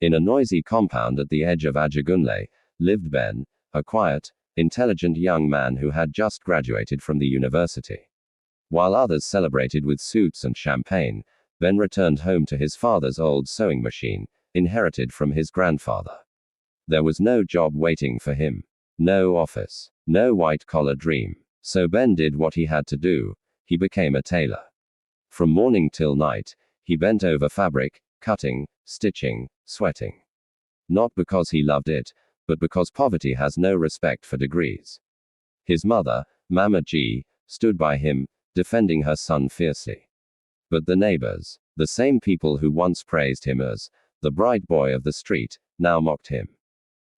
In a noisy compound at the edge of Ajagunle, lived Ben, a quiet, intelligent young man who had just graduated from the university. While others celebrated with suits and champagne, Ben returned home to his father's old sewing machine, inherited from his grandfather. There was no job waiting for him. No office. No white-collar dream. So Ben did what he had to do. He became a tailor. From morning till night, he bent over fabric, cutting, stitching, sweating. Not because he loved it, but because poverty has no respect for degrees. His mother, Mama G, stood by him, defending her son fiercely. But the neighbors, the same people who once praised him as the bright boy of the street, now mocked him.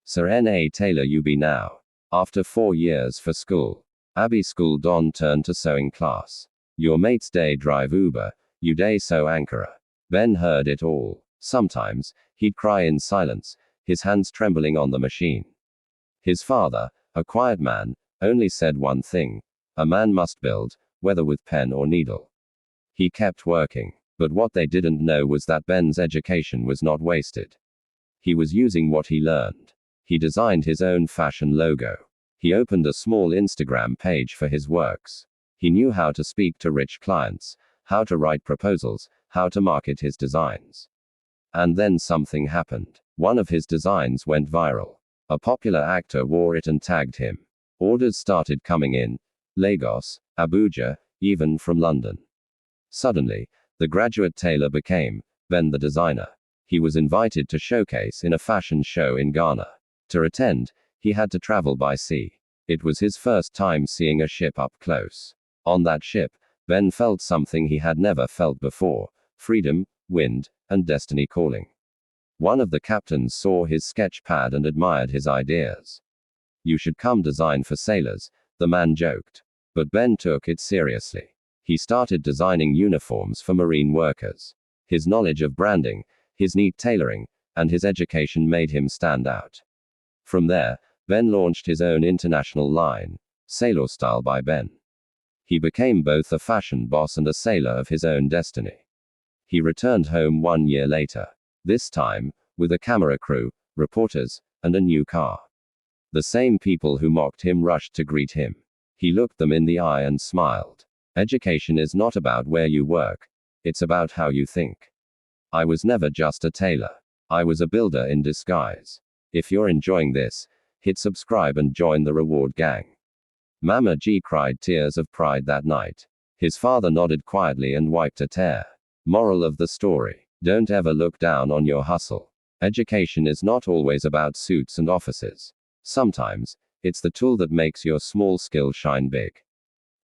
Sir N.A. Tailor you be now. After 4 years for school. Abbey school don turn to sewing class. Your mates day drive Uber, you day sew anchora. Ben heard it all. Sometimes, he'd cry in silence, his hands trembling on the machine. His father, a quiet man, only said one thing: a man must build, whether with pen or needle. He kept working. But what they didn't know was that Ben's education was not wasted. He was using what he learned. He designed his own fashion logo. He opened a small Instagram page for his works. He knew how to speak to rich clients, how to write proposals, how to market his designs. And then something happened. One of his designs went viral. A popular actor wore it and tagged him. Orders started coming in. Lagos, Abuja, even from London. Suddenly, the graduate tailor became Ben the designer. He was invited to showcase in a fashion show in Ghana. To attend, he had to travel by sea. It was his first time seeing a ship up close. On that ship, Ben felt something he had never felt before: freedom, wind, and destiny calling. One of the captains saw his sketch pad and admired his ideas. You should come design for sailors, the man joked. But Ben took it seriously. He started designing uniforms for marine workers. His knowledge of branding, his neat tailoring, and his education made him stand out. From there, Ben launched his own international line, Tailor Style by Ben. He became both a fashion boss and a sailor of his own destiny. He returned home 1 year later. This time, with a camera crew, reporters, and a new car. The same people who mocked him rushed to greet him. He looked them in the eye and smiled. Education is not about where you work. It's about how you think. I was never just a tailor. I was a builder in disguise. If you're enjoying this, hit subscribe and join the reward gang. Mama G cried tears of pride that night. His father nodded quietly and wiped a tear. Moral of the story: don't ever look down on your hustle. Education is not always about suits and offices. Sometimes, it's the tool that makes your small skill shine big.